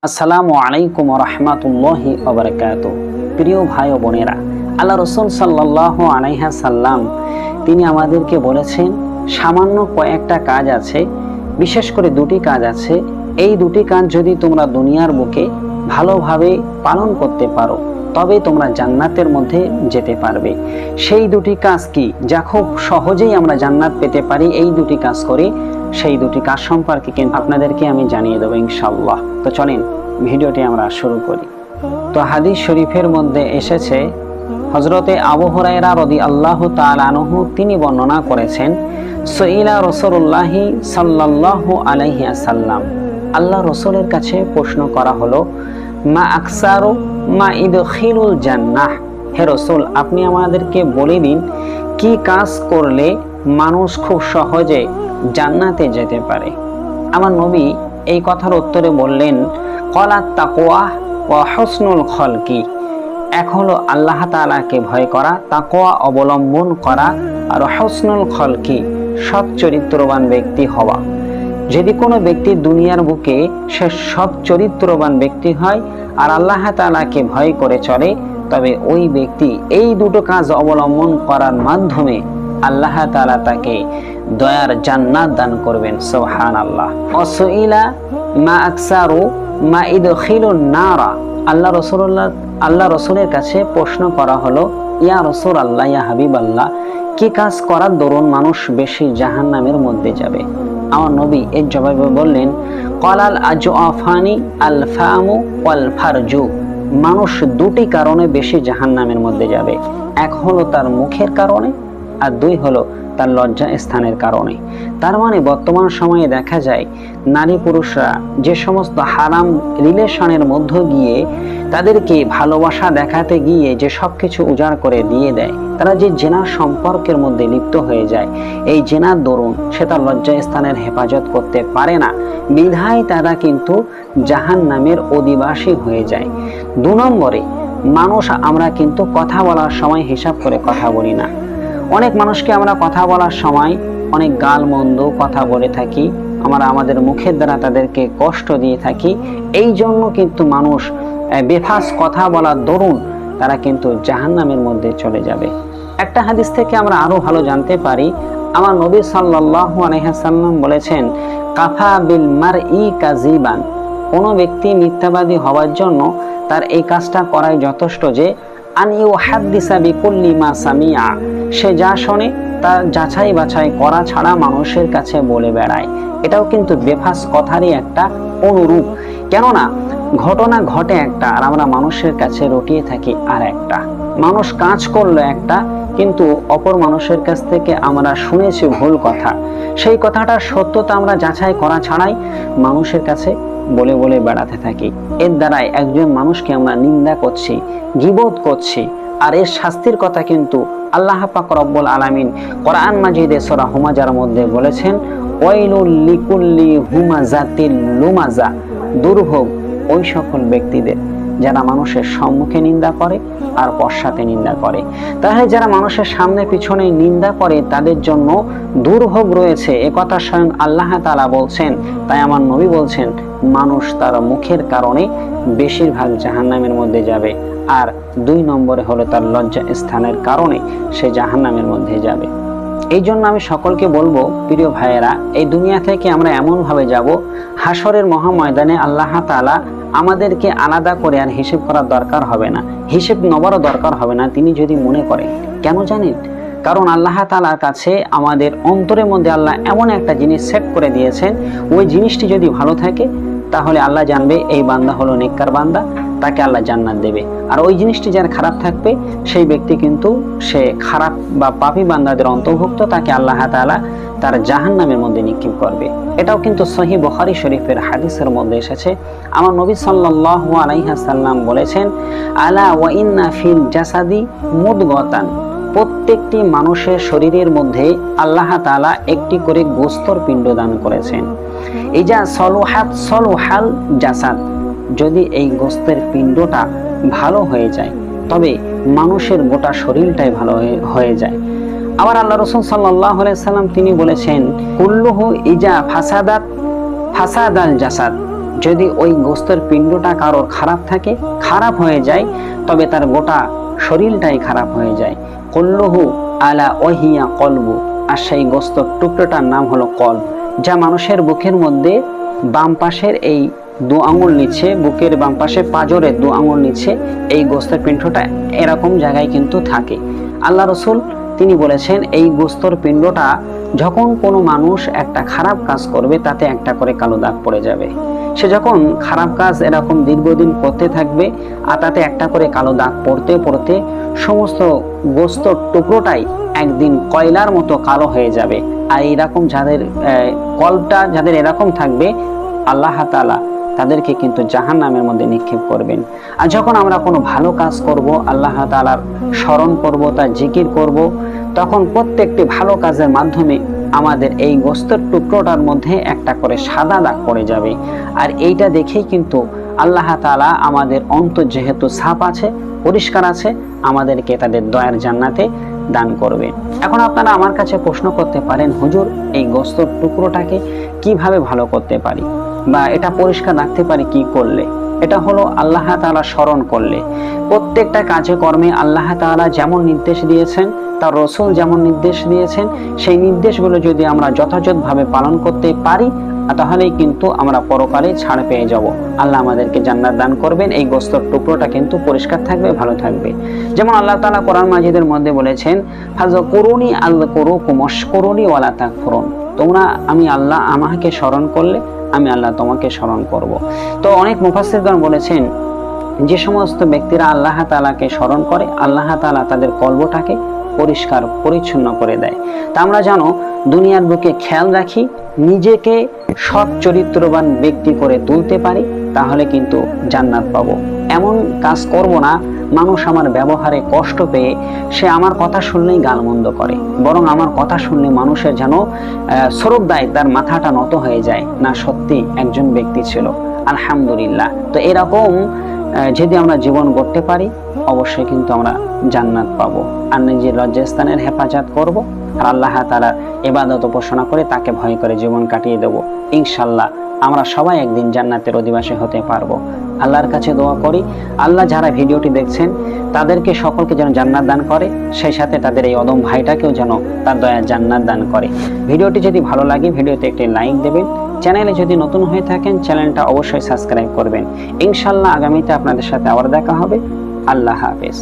আসসালামু আলাইকুম রহমতুল্লাহি ওয়া বারাকাতুহু। প্রিয় ভাই ও বোনেরা, আল্লাহ রসুল সাল্লাল্লাহু আলাইহি সাল্লাম তিনি আমাদেরকে বলেছেন সামান্য কয়েকটা কাজ আছে, বিশেষ করে দুটি কাজ আছে। এই দুটি কাজ যদি তোমরা দুনিয়ার বুকে ভালোভাবে পালন করতে পারো তবে তোমরা জান্নাতের মধ্যে যেতে পারবে। সেই দুটি কাজ কি, যা খুব সহজেই আমরা জান্নাত পেতে পারি এই দুটি কাজ করে, সেই দুটি কাজ সম্পর্কে কিন্তু আপনাদেরকে আমি জানিয়ে দেবো ইনশাআল্লাহ। তো চলেন ভিডিওটি আমরা শুরু করি। তো হাদিস শরীফের মধ্যে এসেছে, হযরতে আবু হুরায়রা রাদিয়াল্লাহু তাআলা আনহু তিনি বর্ণনা করেছেন, সুইলা রাসূলুল্লাহি সাল্লাল্লাহু আলাইহি ওয়াসাল্লাম, আল্লাহ রাসূলের কাছে প্রশ্ন করা হলো, মা আকসারু মা ইদখিলুল জান্নাহ, হে রাসূল আপনি আমাদেরকে বলে দিন কি কাজ করলে মানুষ খুব সহজে জান্নাতে যেতে পারে। আমার নবী এই কথার উত্তরে বললেন, ক্বালাত তাকওয়া ওয়া হুসনুল খলকি, এক হলো আল্লাহ তাআলাকে ভয় করা, তাকওয়া অবলম্বন করা, আর হুসনুল খলকি সৎ চরিত্রবান ব্যক্তি হওয়া। যদি কোনো ব্যক্তি দুনিয়ার বুকে সে সৎ চরিত্রবান ব্যক্তি হয় আর আল্লাহ তাআলাকে ভয় করে চলে, তবে ওই ব্যক্তি এই দুটো কাজ অবলম্বন করার মাধ্যমে আল্লাহ তাআলা তাকে দয়ার জান্নাত দান করবেন। সুবহানাল্লাহ। ওয়াসুইলা মা আকসারু মা ইদখিলুন নারা, আল্লাহ রাসূলের কাছে প্রশ্ন করা হলো, ইয়া রাসূলুল্লাহ, ইয়া হাবিবাল্লাহ, কি কাজ করার দরুন মানুষ বেশি জাহান্নামের মধ্যে যাবে? আমার নবী এর জবাবে বললেন, ক্বালাল আজওয়াফানি আল ফামু ওয়াল ফারজু, মানুষ দুটি কারণে বেশি জাহান্নামের মধ্যে যাবে। এক হলো তার মুখের কারণে, আর দুই হলো তার লজ্জা স্থানের কারণে। তার মানে বর্তমান সময়ে দেখা যায় নারী পুরুষরা যে সমস্ত হারাম রিলেশনের মধ্য গিয়ে তাদেরকে ভালোবাসা দেখাতে গিয়ে যে সবকিছু উজাড় করে দিয়ে দেয়, তারা যে জেনার সম্পর্কের মধ্যে লিপ্ত হয়ে যায়, এই জেনার দরুন সে তার লজ্জা স্থানের হেফাজত করতে পারে না, বিধায় তারা কিন্তু জাহান্নামের অধিবাসী হয়ে যায়। 2 নম্বরে, মানুষ আমরা কিন্তু কথা বলার সময় হিসাব করে কথা বলি না। অনেক মানুষকে আমরা কথা বলার সময় অনেক গাল মন্দ কথা বলে থাকি, আমরা আমাদের মুখের দ্বারা তাদেরকে কষ্ট দিয়ে থাকি। এই জন্য কিন্তু মানুষ বেফাস কথা বলার দরুন তারা কিন্তু জাহান্নামের মধ্যে চলে যাবে। একটা হাদিস থেকে আমরা আরো ভালো জানতে পারি, আমার নবী সাল্লাল্লাহু আলাইহি ওয়াসাল্লাম বলেছেন, কাফা বিল মারই কাযিবান, কোনো ব্যক্তি মিথ্যাবাদী হওয়ার জন্য তার এই কাজটা করাই যথেষ্ট যে আন ইউহাদ্দিসা বিকুল্লি মা সামিআ, সে যা শোনে তা যাচাই বাছাই করা ছাড়া মানুষের কাছে বলে বেড়ায়। এটাও কিন্তু বেফাস কথারই একটা অনুরূপ। কেননা ঘটনা ঘটে একটা আর আমরা মানুষের কাছে রটিয়ে থাকি আর একটা। মানুষ কাজ করলো একটা, কিন্তু অপর মানুষের কাছ থেকে আমরা শুনেছি ভুল কথা, সেই কথাটার সত্যতা আমরা যাচাই করা ছাড়াই মানুষের কাছে বলে বলে বেড়াতে থাকি। এর দ্বারাই একজন মানুষকে আমরা নিন্দা করছি, গীবত করছি। আর এর শাস্তির কথা কিন্তু আল্লাহ পাক রব্বুল আলামিন কোরআন মাজিদে সূরা হুমাজার মধ্যে বলেছেন, ওয়াইলুল লিকুল্লি হুমাজাতিল লুমাজা, দুর্ভোগ ওই সকল ব্যক্তিদের যারা মানুষের সম্মুখে নিন্দা করে আর পশ্চাতে নিন্দা করে। তাহলে যারা মানুষের সামনে পিছনে নিন্দা করে তাদের জন্য দুর্ভোগ রয়েছে, একথা স্বয়ং আল্লাহ তাআলা বলছেন। তাই আমার নবী বলছেন, মানুষ তার মুখের কারণে বেশিরভাগ জাহান্নামের মধ্যে যাবে, আর 2 নম্বরে হলো তার লজ্জা স্থানের কারণে সে জাহান্নামের মধ্যে যাবে। এই জন্য আমি সকলকে বলবো, প্রিয় ভাইয়েরা, এই দুনিয়া থেকে আমরা এমন ভাবে যাব, হাসরের মহাময়দানে আল্লাহ তাআলা আমাদেরকে আলাদা করে আর হিসেব করার দরকার হবে না, হিসেব নেওয়ারও দরকার হবে না তিনি যদি মনে করেন। কেন জানেন? কারণ আল্লাহ তাআলার কাছে আমাদের অন্তরের মধ্যে আল্লাহ এমন একটা জিনিস সেট করে দিয়েছেন, ওই জিনিসটি যদি ভালো থাকে তাহলে আল্লাহ জানবে এই বান্দা হলো নেককার বান্দা, তাকে আল্লাহ জান্নাত দেবে। আর ওই জিনিসটি যার খারাপ থাকবে সেই ব্যক্তি কিন্তু সে খারাপ বা পাপী বান্দাদের অন্তর্ভুক্ত, তাকে আল্লাহ তাআলা তার জাহান্নামের মধ্যে নিক্ষেপ করবে। এটাও কিন্তু সহিহ বুখারী শরীফের হাদিসের মধ্যে এসেছে। আমার নবী সাল্লাল্লাহু আলাইহি ওয়াসাল্লাম বলেছেন, আলা ওয়া ইন্না ফিল জাসাদি মুদগাতান, প্রত্যেকটি মানুষের শরীরের মধ্যে আল্লাহ তাআলা একটি করে গোস্তর পিণ্ড দান করেছেন। ইজা সলুহাত সলুহাল জাসাদ, যদি এই গোস্তের পিণ্ডটা ভালো হয়ে যায় তবে মানুষের গোটা শরীরটাই ভালো হয়ে যায়। আবার আল্লাহ রাসূল সাল্লাল্লাহু আলাইহি সাল্লাম তিনি বলেছেন, কুল্লুহু ইজা ফাসাদাত ফাসাদাল জাসাদ, যদি ওই গোস্তের পিণ্ডটা কারোর খারাপ থাকে, খারাপ হয়ে যায়, তবে তার গোটা শরীরটাই খারাপ হয়ে যায়। কল্লুহু আলা ওহিয়া কলবু, আর সেই গোস্তর টুকরোটার নাম হলো কলব, যা মানুষের বুকের মধ্যে বাম পাশের এই 2 আঙুল নিচে, বুকের বাম পাশে পাঁজরের 2 আঙুল নিচে এই গোস্তের পিণ্ডটা এরকম জায়গায় কিন্তু থাকে। আল্লাহ রসুল তিনি বলেছেন এই গোস্তর পিণ্ডটা যখন কোনো মানুষ একটা খারাপ কাজ করবে তাতে একটা করে কালো দাগ পড়ে যাবে। সে যখন খারাপ কাজ এরকম দীর্ঘদিন করতে থাকবে আর তাতে একটা করে কালো দাগ পড়তে পড়তে সমস্ত গোস্তর টুকরোটাই একদিন কয়লার মতো কালো হয়ে যাবে। আর এইরকম যাদের কলবটা যাদের এরকম থাকবে, আল্লাহ তাআলা তাদেরকে কিন্তু জাহান্নামের মধ্যে নিক্ষেপ করবেন। আর যখন আমরা কোনো ভালো কাজ করব, আল্লাহ তাআলার স্মরণ করব, তার জিকির করব, তখন প্রত্যেকটি ভালো কাজের মাধ্যমে আমাদের এই গোস্তের টুকরোটার মধ্যে একটা করে সাদা দাগ পড়ে যাবে। আর এইটা দেখেই কিন্তু আল্লাহ তাআলা আমাদের অন্তর যেহেতু সাফ আছে, পরিষ্কার আছে, আমাদেরকে তাদের দয়ার জান্নাতে দান করবেন। এখন আপনারা আমার কাছে প্রশ্ন করতে পারেন, হুজুর এই গোস্তের টুকরোটাকে কিভাবে ভালো করতে পারি বা এটা পরিষ্কার রাখতে পারি কি করলে? এটা হলো আল্লাহ তাআলা স্মরণ করলে। প্রত্যেকটা কাজে কর্মে আল্লাহ তাআলা যেমন নির্দেশ দিয়েছেন, তার রসুল যেমন নির্দেশ দিয়েছেন, সেই নির্দেশগুলো যদি আমরা যথাযথভাবে পালন করতে পারি, তাহলেই কিন্তু আমরা পরকালে ছাড় পেয়ে যাব। আল্লাহ আমাদেরকে জান্নাত দান করবেন। এই গোস্তের টুকরোটা কিন্তু পরিষ্কার থাকবে, ভালো থাকবে। যেমন আল্লাহ তাআলা কোরআন মাজিদের মধ্যে বলেছেন, ফাযকুরুনি আযকুরুকুম ওয়াশকুরুনি ওয়ালা তাকফুরুন, তোমরা আমি আল্লাহ আমাকে স্মরণ করলে আমি আল্লাহ তোমাকে স্মরণ করব। তো অনেক মুফাসসিরগণ বলেছেন, যে সমস্ত ব্যক্তিরা আল্লাহ তাআলাকে স্মরণ করে, আল্লাহ তাআলা তাদের কলবটাকে পরিষ্কার পরিচ্ছন্ন করে দেয়। তা আমরা জানো দুনিয়ার বুকে খেয়াল রাখি, নিজেকে সৎ চরিত্রবান ব্যক্তি করে তুলতে পারি, তাহলে কিন্তু জান্নাত পাবো। এমন কাজ করব না মানুষ আমার ব্যবহারে কষ্ট পেয়ে সে আমার কথা শুনলেই গালমন্দ করে, বরং আমার কথা শুনলে মানুষের যেন শ্রদ্ধায় তার মাথাটা নত হয়ে যায়, না সত্যি একজন ব্যক্তি ছিল, আলহামদুলিল্লাহ। তো এরকম যদি আমরা জীবন গড়তে পারি, অবশ্যই কিন্তু আমরা জান্নাত পাবো। আর নিজের লজ্জাস্থানের হেফাজত করব, আর আল্লাহ তাআলার ইবাদত উপাসনা করে তাকে ভয় করে জীবন কাটিয়ে দেব। ইনশাআল্লাহ আমরা সবাই একদিন জান্নাতের অধিবাসী হতে পারবো। আল্লাহর কাছে দোয়া করি, আল্লাহ যারা ভিডিওটি দেখছেন তাদেরকে সকলকে যেন জান্নাত দান করে, সেই সাথে তাদের এই অদম ভাইটাকেও যেন তার দয়া জান্নাত দান করে। ভিডিওটি যদি ভালো লাগে ভিডিওতে একটি লাইক দেবেন, চ্যানেলে যদি নতুন হয়ে থাকেন চ্যানেলটা অবশ্যই সাবস্ক্রাইব করবেন। ইনশাআল্লাহ আগামীতে আপনাদের সাথে আবার দেখা হবে। আল্লাহ হাফেজ।